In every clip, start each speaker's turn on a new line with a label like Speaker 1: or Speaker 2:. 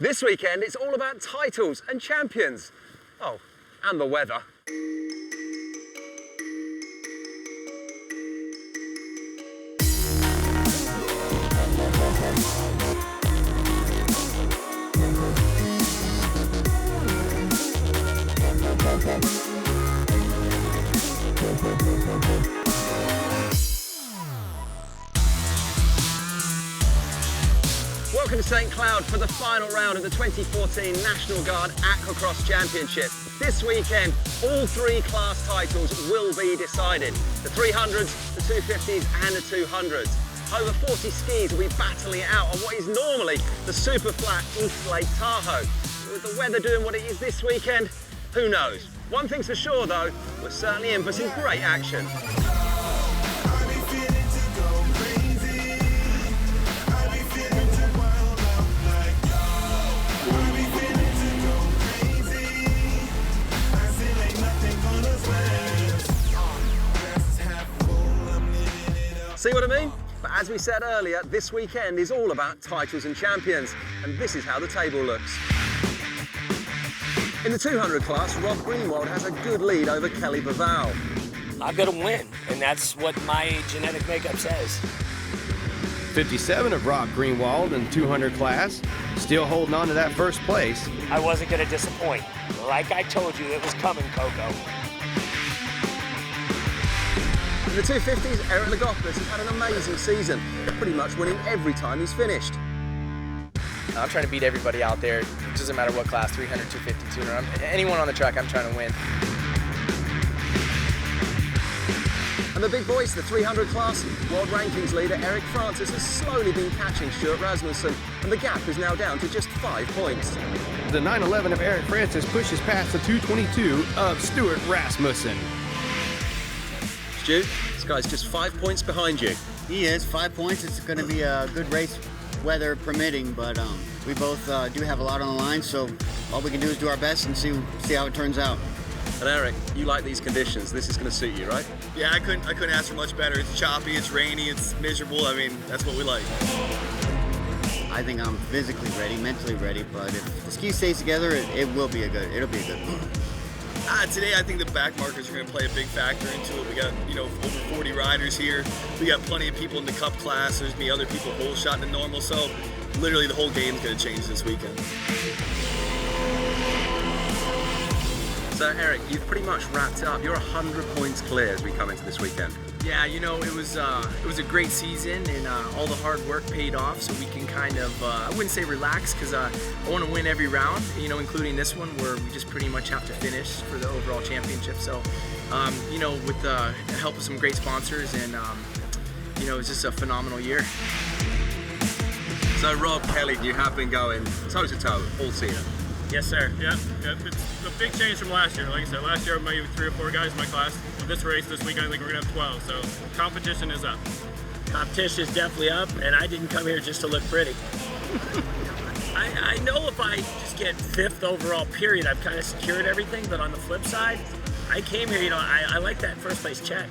Speaker 1: This weekend, it's all about titles and champions. Oh, and the weather. Welcome to St Cloud for the final round of the 2014 National Guard AquaX Championship. This weekend, all three class titles will be decided. The 300s, the 250s and the 200s. Over 40 skis will be battling it out on what is normally the super flat East Lake Tahoe. With the weather doing what it is this weekend, who knows? One thing's for sure though, we're certainly in for some great action. See what I mean? But as we said earlier, this weekend is all about titles and champions, and this is how the table looks. In the 200 class, Rob Greenwald has a good lead over Kelly Baval.
Speaker 2: I've got to win, and that's what my genetic makeup says.
Speaker 3: 57 of Rob Greenwald in 200 class, still holding on to that first place.
Speaker 2: I wasn't going to disappoint. Like I told you, it was coming, Coco.
Speaker 1: In the 250s, Eric Lagopoulos has had an amazing season, pretty much winning every time he's finished.
Speaker 4: I'm trying to beat everybody out there. It doesn't matter what class, 300, 250, 200. Anyone on the track, I'm trying to win.
Speaker 1: And the big boys, the 300 class, world rankings leader Eric Francis has slowly been catching Stuart Rasmussen, and the gap is now down to just 5 points.
Speaker 3: The 911 of Eric Francis pushes past the 222 of Stuart Rasmussen.
Speaker 1: Stu, this guy's just 5 points behind you.
Speaker 5: He is, 5 points. It's going to be a good race, weather permitting, but we both do have a lot on the line, so all we can do is do our best and see how it turns out.
Speaker 1: And Eric, you like these conditions. This is going to suit you, right?
Speaker 6: Yeah, I couldn't ask for much better. It's choppy, it's rainy, it's miserable. I mean, that's what we like.
Speaker 5: I think I'm physically ready, mentally ready, but if the ski stays together, it'll be a good one.
Speaker 6: Today, I think the back markers are going to play a big factor into it. We got, over 40 riders here. We got plenty of people in the cup class. There's me other people hole shot in normal. So literally the whole game's going to change this weekend.
Speaker 1: So Eric, you've pretty much wrapped it up. You're 100 points clear as we come into this weekend.
Speaker 4: Yeah, it was a great season, and all the hard work paid off, so we can kind of, I wouldn't say relax, because I want to win every round, including this one, where we just pretty much have to finish for the overall championship. So, with the help of some great sponsors, and, it was just a phenomenal year.
Speaker 1: So Rob, Kelly, you have been going toe-to-toe all season.
Speaker 7: Yes, sir. Yeah, it's a big change from last year. Like I said, last year maybe 3 or 4 guys in my class. With this race this weekend, I think we're gonna have 12. So competition is up.
Speaker 2: Competition is definitely up, and I didn't come here just to look pretty. I know if I just get 5th overall period, I've kind of secured everything. But on the flip side, I came here. I like that first place check.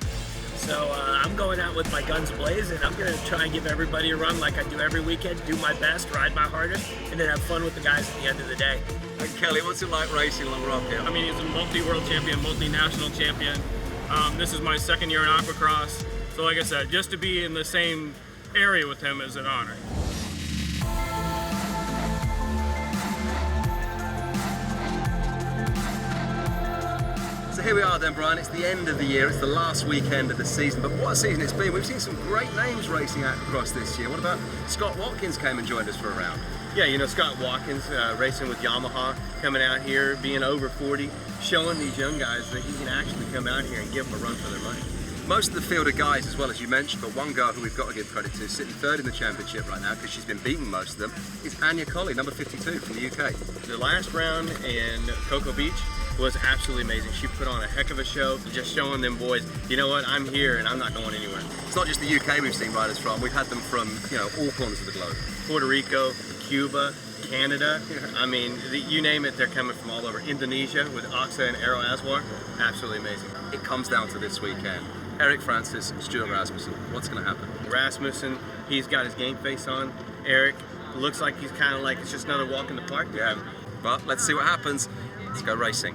Speaker 2: So I'm going out with my guns blazing, and I'm going to try and give everybody a run like I do every weekend, do my best, ride my hardest, and then have fun with the guys at the end of the day.
Speaker 1: And Kelly, what's it like racing along Rob here?
Speaker 7: I mean, he's a multi-world champion, multi-national champion. This is my 2nd year in AquaX. So like I said, just to be in the same area with him is an honor.
Speaker 1: So here we are then, Brian. It's the end of the year. It's the last weekend of the season. But what a season it's been. We've seen some great names racing out across this year. What about Scott Watkins came and joined us for a round?
Speaker 8: Yeah, Scott Watkins racing with Yamaha, coming out here, being over 40, showing these young guys that he can actually come out here and give them a run for their money.
Speaker 1: Most of the field are guys as well, as you mentioned, but one girl who we've got to give credit to, sitting 3rd in the championship right now because she's been beating most of them, is Anya Colley, number 52 from the UK.
Speaker 8: The last round in Cocoa Beach was absolutely amazing. She put on a heck of a show, just showing them boys, you know what, I'm here and I'm not going anywhere.
Speaker 1: It's not just the UK we've seen riders from, we've had them from, all corners of the globe.
Speaker 8: Puerto Rico, Cuba, Canada, I mean, you name it, they're coming from all over. Indonesia with Oxa and Aero Aswar, absolutely amazing.
Speaker 1: It comes down to this weekend. Eric Francis and Stuart Rasmussen, what's going to happen?
Speaker 8: Rasmussen, he's got his game face on. Eric, It looks like he's kind of like it's just another walk in the park to him.
Speaker 1: But let's see what happens. Let's go racing.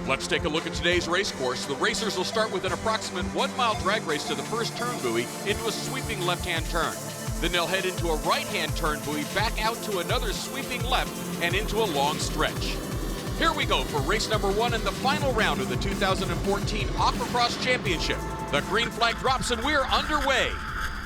Speaker 9: Let's take a look at today's race course. The racers will start with an approximate 1 mile drag race to the first turn buoy into a sweeping left-hand turn. Then they'll head into a right-hand turn buoy, back out to another sweeping left and into a long stretch. Here we go for race number 1 in the final round of the 2014 Aquacross Championship. The green flag drops and we're underway.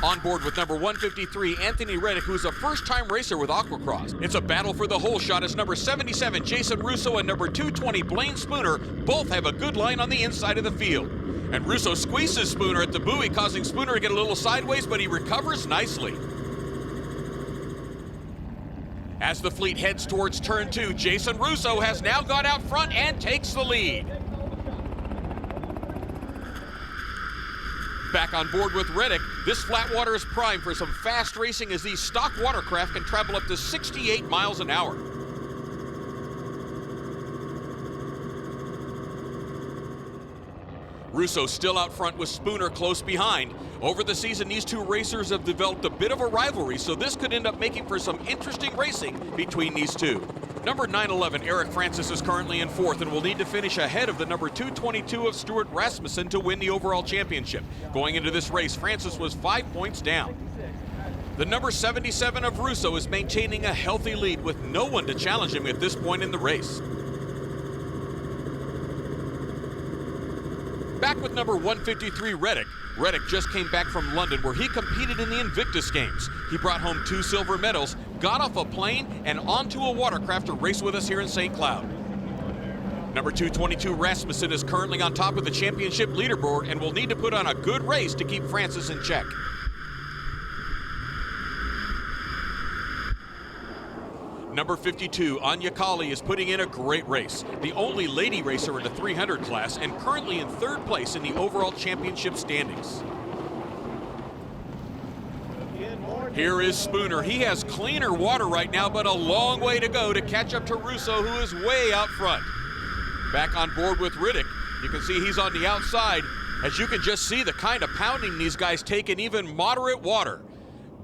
Speaker 9: On board with number 153, Anthony Reddick, who's a first-time racer with Aquacross. It's a battle for the whole shot as number 77, Jason Russo, and number 220, Blaine Spooner, both have a good line on the inside of the field. And Russo squeezes Spooner at the buoy, causing Spooner to get a little sideways, but he recovers nicely. As the fleet heads towards turn 2, Jason Russo has now got out front and takes the lead. Back on board with Reddick, this flat water is primed for some fast racing as these stock watercraft can travel up to 68 miles an hour. Russo still out front with Spooner close behind. Over the season, these two racers have developed a bit of a rivalry, so this could end up making for some interesting racing between these two. Number 911, Eric Francis, is currently in 4th and will need to finish ahead of the number 222 of Stuart Rasmussen to win the overall championship. Going into this race, Francis was 5 points down. The number 77 of Russo is maintaining a healthy lead with no one to challenge him at this point in the race. Back with number 153, Reddick. Reddick just came back from London where he competed in the Invictus Games. He brought home 2 silver medals, got off a plane, and onto a watercraft to race with us here in St. Cloud. Number 222, Rasmussen, is currently on top of the championship leaderboard and will need to put on a good race to keep Francis in check. Number 52, Anya Kali, is putting in a great race. The only lady racer in the 300 class and currently in 3rd place in the overall championship standings. Here is Spooner. He has cleaner water right now, but a long way to go to catch up to Russo, who is way out front. Back on board with Riddick. You can see he's on the outside. As you can just see the kind of pounding these guys take in even moderate water.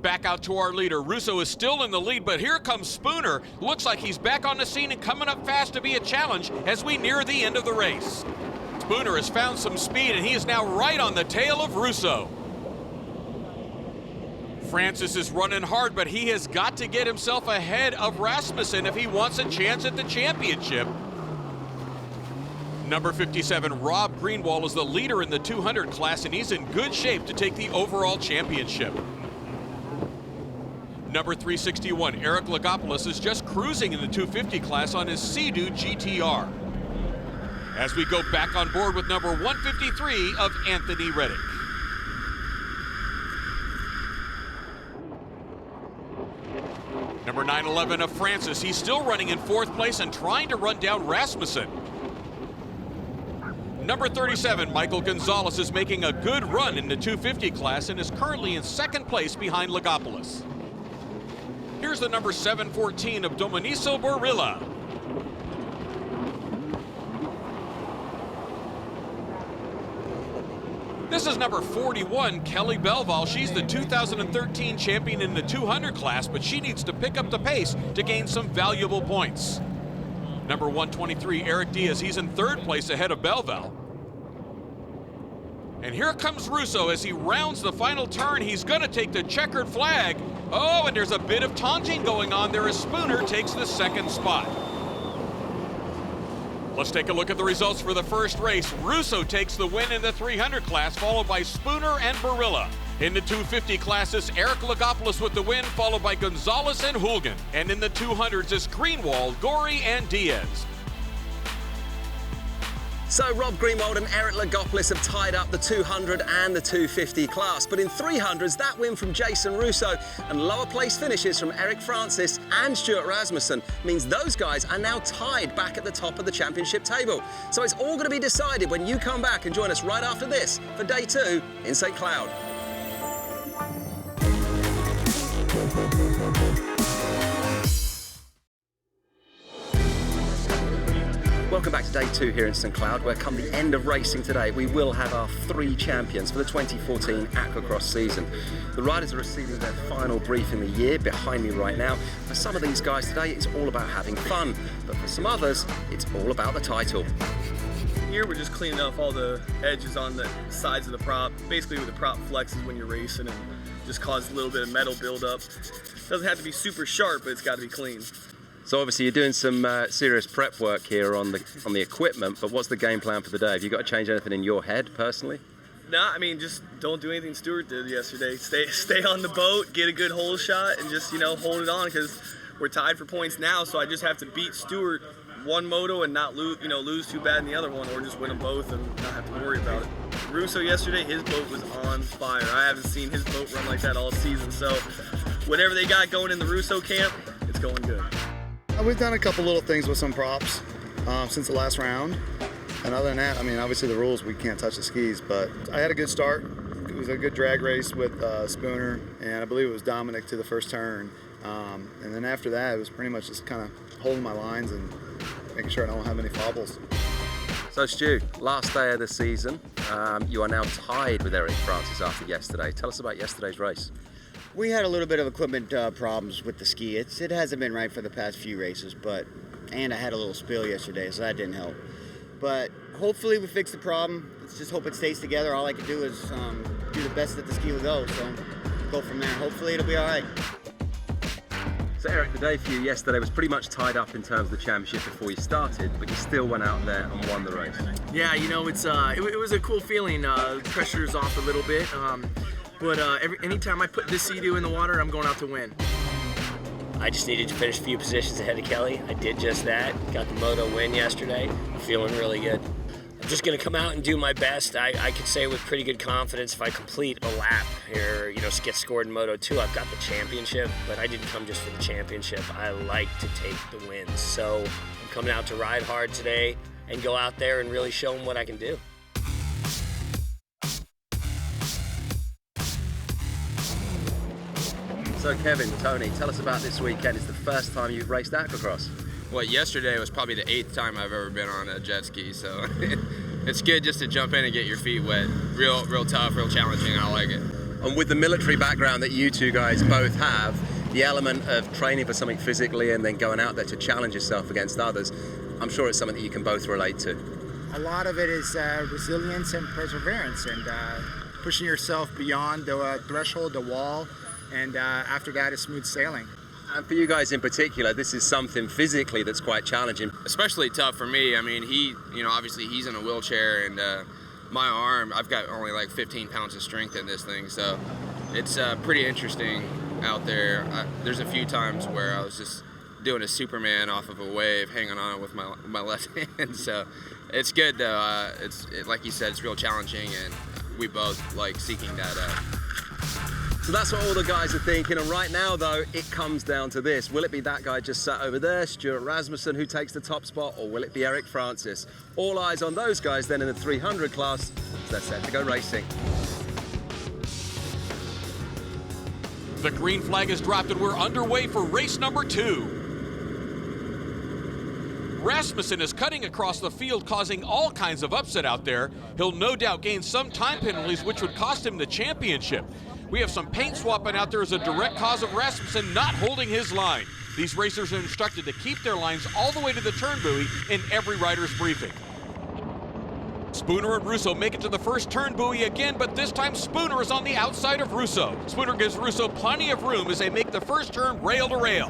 Speaker 9: Back out to our leader. Russo is still in the lead, but here comes Spooner. Looks like he's back on the scene and coming up fast to be a challenge as we near the end of the race. Spooner has found some speed and he is now right on the tail of Russo. Francis is running hard, but he has got to get himself ahead of Rasmussen if he wants a chance at the championship. Number 57, Rob Greenwald, is the leader in the 200 class and he's in good shape to take the overall championship. Number 361, Eric Lagopoulos, is just cruising in the 250 class on his Sea-Doo GTR. As we go back on board with number 153 of Anthony Reddick. Number 911 of Francis, he's still running in 4th place and trying to run down Rasmussen. Number 37, Michael Gonzalez, is making a good run in the 250 class and is currently in 2nd place behind Lagopoulos. Here's the number 714 of Domenico Barilla. This is number 41, Kelly Belval. She's the 2013 champion in the 200 class, but she needs to pick up the pace to gain some valuable points. Number 123, Eric Diaz. He's in 3rd place ahead of Belval. And here comes Russo as he rounds the final turn. He's going to take the checkered flag. Oh, and there's a bit of taunting going on there as Spooner takes the 2nd spot. Let's take a look at the results for the first race. Russo takes the win in the 300 class, followed by Spooner and Barilla. In the 250 classes, Eric Lagopoulos with the win, followed by Gonzalez and Hulgan. And in the 200s, it's Greenwald, Gorey, and Diaz.
Speaker 1: So Rob Greenwald and Eric Lagopoulos have tied up the 200 and the 250 class. But in 300s, that win from Jason Russo and lower place finishes from Eric Francis and Stuart Rasmussen means those guys are now tied back at the top of the championship table. So it's all going to be decided when you come back and join us right after this for day 2 in St. Cloud. Welcome back to day 2 here in St Cloud, where come the end of racing today, we will have our 3 champions for the 2014 AquaX season. The riders are receiving their final brief in the year behind me right now. For some of these guys today, it's all about having fun, but for some others, it's all about the title.
Speaker 6: Here we're just cleaning off all the edges on the sides of the prop, basically where the prop flexes when you're racing, and just cause a little bit of metal buildup. Doesn't have to be super sharp, but it's got to be clean.
Speaker 1: So obviously you're doing some serious prep work here on the equipment, but what's the game plan for the day? Have you got to change anything in your head personally?
Speaker 6: Nah, I mean, just don't do anything Stuart did yesterday. Stay on the boat, get a good hole shot, and just, hold it on, because we're tied for points now, so I just have to beat Stuart one moto and not lose too bad in the other one, or just win them both and not have to worry about it. Russo yesterday, his boat was on fire. I haven't seen his boat run like that all season, so whatever they got going in the Russo camp, it's going good.
Speaker 10: We've done a couple little things with some props since the last round. And other than that, I mean, obviously the rules, we can't touch the skis, but I had a good start. It was a good drag race with Spooner, and I believe it was Dominic to the first turn. And then after that, it was pretty much just kind of holding my lines and making sure I don't have any fobbles.
Speaker 1: So Stu, last day of the season, you are now tied with Eric Francis after yesterday. Tell us about yesterday's race.
Speaker 5: We had a little bit of equipment problems with the ski. It hasn't been right for the past few races, and I had a little spill yesterday, so that didn't help. But hopefully we fix the problem. Let's just hope it stays together. All I can do is do the best that the ski will go, so go from there. Hopefully it'll be all right.
Speaker 1: So Eric, the day for you yesterday was pretty much tied up in terms of the championship before you started, but you still went out there and won the race.
Speaker 4: Yeah, it was a cool feeling. Pressure's off a little bit. But anytime I put this Sea-Doo in the water, I'm going out to win.
Speaker 2: I just needed to finish a few positions ahead of Kelly. I did just that. Got the moto win yesterday. I'm feeling really good. I'm just going to come out and do my best. I could say with pretty good confidence if I complete a lap here, get scored in Moto 2, I've got the championship, but I didn't come just for the championship. I like to take the wins. So I'm coming out to ride hard today and go out there and really show them what I can do.
Speaker 1: So Kevin, Tony, tell us about this weekend. It's the first time you've raced AquaX.
Speaker 11: Well, yesterday was probably the 8th time I've ever been on a jet ski, so it's good just to jump in and get your feet wet. Real tough, real challenging, I like it.
Speaker 1: And with the military background that you two guys both have, the element of training for something physically and then going out there to challenge yourself against others, I'm sure it's something that you can both relate to.
Speaker 12: A lot of it is resilience and perseverance, and pushing yourself beyond the threshold, the wall, and after that is smooth sailing.
Speaker 1: And for you guys in particular, this is something physically that's quite challenging.
Speaker 11: Especially tough for me. I mean, obviously he's in a wheelchair, and my arm, I've got only like 15 pounds of strength in this thing, so it's pretty interesting out there. There's a few times where I was just doing a Superman off of a wave, hanging on with my left hand, so it's good though. Like you said, it's real challenging, and we both like seeking that out.
Speaker 1: So that's what all the guys are thinking, and right now though, it comes down to this. Will it be that guy just sat over there, Stuart Rasmussen, who takes the top spot, or will it be Eric Francis? All eyes on those guys then in the 300 class, as they're set to go racing.
Speaker 9: The green flag is dropped and we're underway for race number 2. Rasmussen is cutting across the field, causing all kinds of upset out there. He'll no doubt gain some time penalties, which would cost him the championship. We have some paint swapping out there as a direct cause of Rasmussen not holding his line. These racers are instructed to keep their lines all the way to the turn buoy in every rider's briefing. Spooner and Russo make it to the first turn buoy again, but this time Spooner is on the outside of Russo. Spooner gives Russo plenty of room as they make the first turn rail to rail.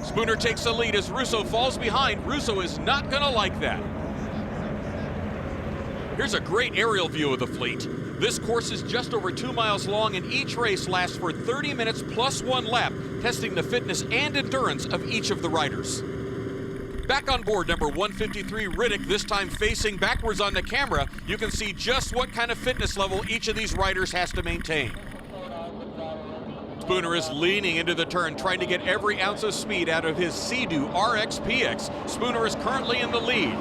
Speaker 9: Spooner takes the lead as Russo falls behind. Russo is not gonna like that. Here's a great aerial view of the fleet. This course is just over 2 miles long, and each race lasts for 30 minutes plus 1 lap, testing the fitness and endurance of each of the riders. Back on board number 153 Riddick, this time facing backwards on the camera, you can see just what kind of fitness level each of these riders has to maintain. Spooner is leaning into the turn, trying to get every ounce of speed out of his Sea-Doo RX-PX. Spooner is currently in the lead.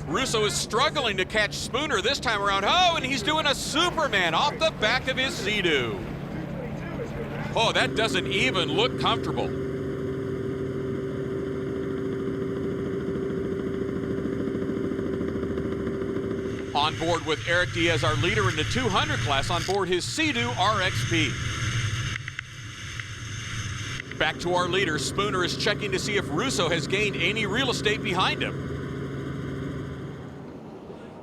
Speaker 9: Russo is struggling to catch Spooner this time around. Oh, and he's doing a Superman off the back of his Sea-Doo. Oh, that doesn't even look comfortable. On board with Eric Diaz, our leader in the 200 class, on board his Sea-Doo RXP. Back to our leader, Spooner is checking to see if Russo has gained any real estate behind him.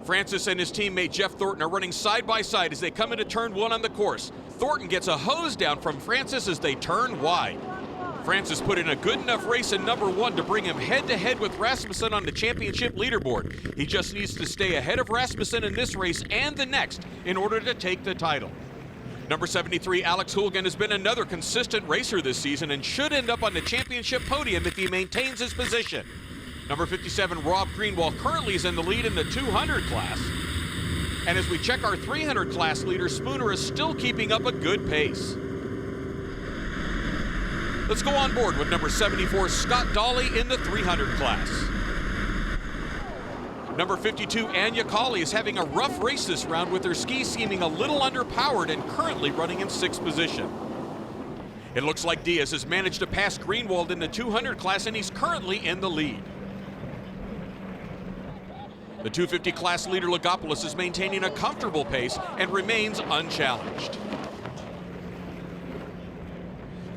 Speaker 9: Francis and his teammate Jeff Thornton are running side by side as they come into turn 1 on the course. Thornton gets a hose down from Francis as they turn wide. Francis put in a good enough race in number 1 to bring him head-to-head with Rasmussen on the championship leaderboard. He just needs to stay ahead of Rasmussen in this race and the next in order to take the title. Number 73, Alex Hooligan, has been another consistent racer this season and should end up on the championship podium if he maintains his position. Number 57, Rob Greenwald, currently is in the lead in the 200 class. And as we check our 300 class leader, Spooner is still keeping up a good pace. Let's go on board with number 74, Scott Dolly, in the 300 class. Number 52, Anya Colley, is having a rough race this round with her skis seeming a little underpowered and currently running in 6th position. It looks like Diaz has managed to pass Greenwald in the 200 class and he's currently in the lead. The 250 class leader Logopoulos is maintaining a comfortable pace and remains unchallenged.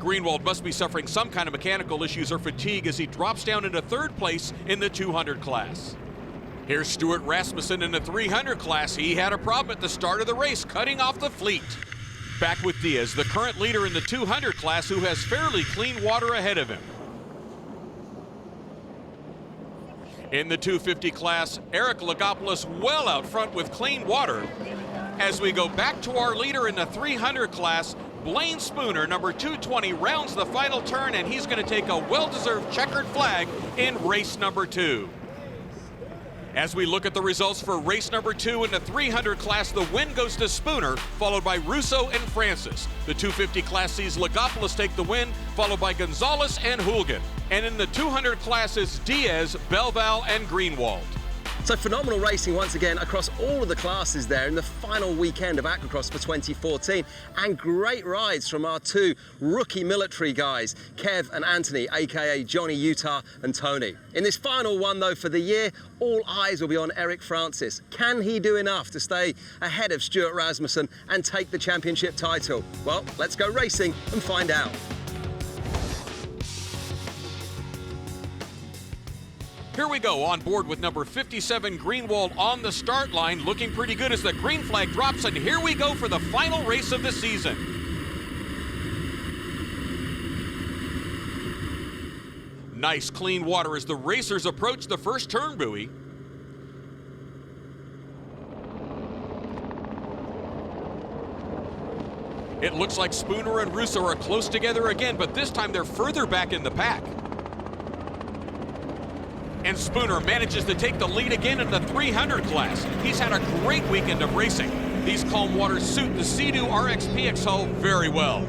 Speaker 9: Greenwald must be suffering some kind of mechanical issues or fatigue as he drops down into 3rd place in the 200 class. Here's Stuart Rasmussen in the 300 class. He had a problem at the start of the race, cutting off the fleet. Back with Diaz, the current leader in the 200 class, who has fairly clean water ahead of him. In the 250 class, Eric Logopoulos well out front with clean water. As we go back to our leader in the 300 class, Blaine Spooner, number 220, rounds the final turn, and he's going to take a well-deserved checkered flag in race number 2. As we look at the results for race number 2 in the 300 class, the win goes to Spooner, followed by Russo and Francis. The 250 class sees Logopoulos take the win, followed by Gonzalez and Hooligan. And in the 200 classes, Diaz, Belval, and Greenwald.
Speaker 1: So phenomenal racing once again across all of the classes there in the final weekend of Aquacross for 2014, and great rides from our 2 rookie military guys, Kev and Anthony, aka Johnny, Utah and Tony. In this final one though for the year, all eyes will be on Eric Francis. Can he do enough to stay ahead of Stuart Rasmussen and take the championship title? Well, let's go racing and find out.
Speaker 9: Here we go, on board with number 57, Greenwald, on the start line, looking pretty good as the green flag drops, and here we go for the final race of the season. Nice clean water as the racers approach the first turn buoy. It looks like Spooner and Russo are close together again, but this time they're further back in the pack. And Spooner manages to take the lead again in the 300 class. He's had a great weekend of racing. These calm waters suit the Sea-Doo RXPX hull very well.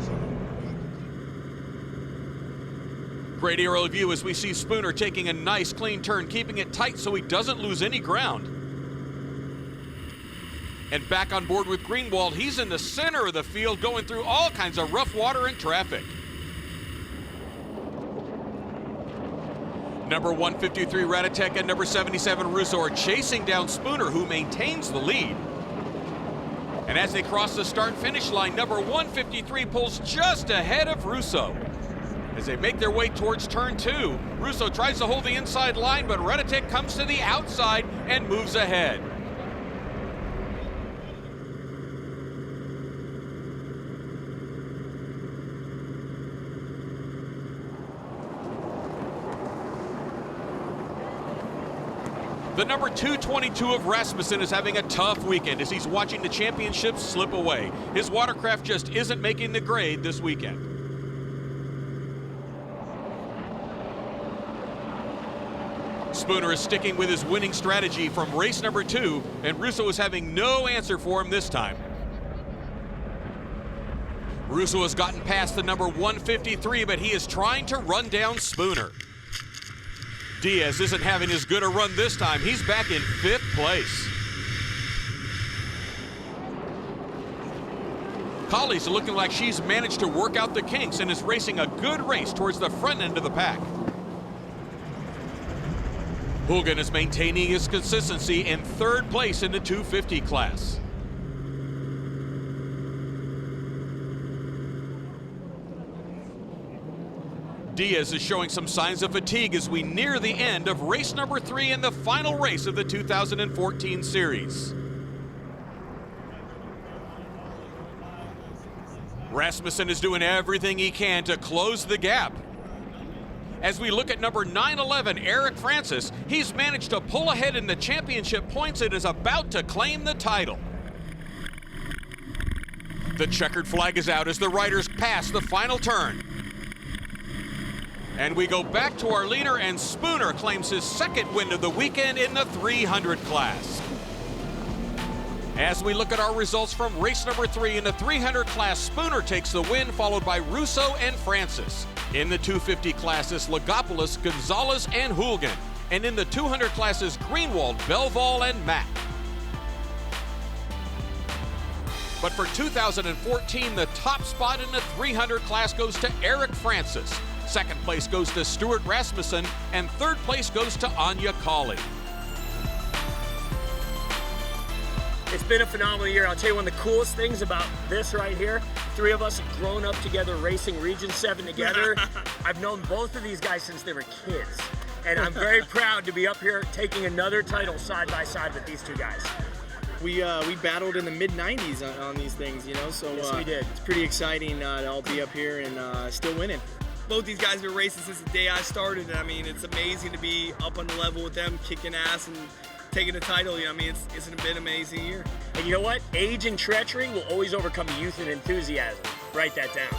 Speaker 9: Great aerial view as we see Spooner taking a nice clean turn, keeping it tight so he doesn't lose any ground. And back on board with Greenwald, he's in the center of the field going through all kinds of rough water and traffic. Number 153, Radatek, and number 77, Russo are chasing down Spooner, who maintains the lead. And as they cross the start-finish line, number 153 pulls just ahead of Russo. As they make their way towards turn 2, Russo tries to hold the inside line, but Radatek comes to the outside and moves ahead. The number 222 of Rasmussen is having a tough weekend as he's watching the championship slip away. His watercraft just isn't making the grade this weekend. Spooner is sticking with his winning strategy from race number 2, and Russo is having no answer for him this time. Russo has gotten past the number 153, but he is trying to run down Spooner. Diaz isn't having as good a run this time. He's back in 5th place. Colley's looking like she's managed to work out the kinks and is racing a good race towards the front end of the pack. Hulgan is maintaining his consistency in 3rd place in the 250 class. Diaz is showing some signs of fatigue as we near the end of race number 3 in the final race of the 2014 series. Rasmussen is doing everything he can to close the gap. As we look at number 911, Eric Francis, he's managed to pull ahead in the championship points and is about to claim the title. The checkered flag is out as the riders pass the final turn. And we go back to our leader, and Spooner claims his 2nd win of the weekend in the 300 class. As we look at our results from race number 3 in the 300 class, Spooner takes the win, followed by Russo and Francis. In the 250 classes, Lagopoulos, Gonzalez, and Hulgan. And in the 200 classes, Greenwald, Belval, and Mack. But for 2014, the top spot in the 300 class goes to Eric Francis. 2nd place goes to Stuart Rasmussen, and 3rd place goes to Anya Colley.
Speaker 2: It's been a phenomenal year. I'll tell you one of the coolest things about this right here, 3 of us have grown up together racing Region 7 together. I've known both of these guys since they were kids. And I'm very proud to be up here taking another title side by side with these 2 guys.
Speaker 4: We battled in the mid-90s on these things, you know, so
Speaker 2: yes, we did.
Speaker 4: It's pretty exciting to all be up here and still winning.
Speaker 6: Both these guys have been racing since the day I started, and I mean, it's amazing to be up on the level with them, kicking ass and taking the title. You know, I mean, it's been an amazing year.
Speaker 2: And you know what? Age and treachery will always overcome youth and enthusiasm. Write that down.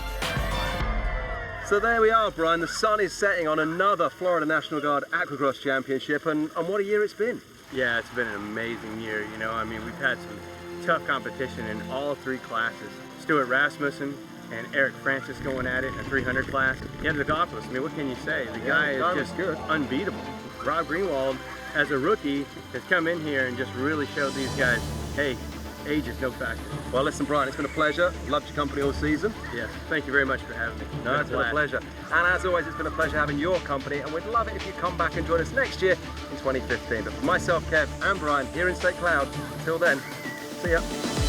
Speaker 1: So there we are, Brian. The sun is setting on another Florida National Guard AquaX Championship, and what a year it's been.
Speaker 8: Yeah, it's been an amazing year. You know, I mean, we've had some tough competition in all 3 classes. Stuart Rasmussen and Eric Francis going at it in the 300 class. Yeah, Lagopoulos, I mean, what can you say? The guy is just good, unbeatable. Rob Greenwald, as a rookie, has come in here and just really showed these guys, hey, age is no factor.
Speaker 1: Well, listen, Brian, it's been a pleasure. Loved your company all season.
Speaker 8: Yes, thank you very much for having me.
Speaker 1: No, it's been a pleasure. And as always, it's been a pleasure having your company, and we'd love it if you come back and join us next year in 2015. But for myself, Kev, and Brian here in St. Cloud, until then, see ya.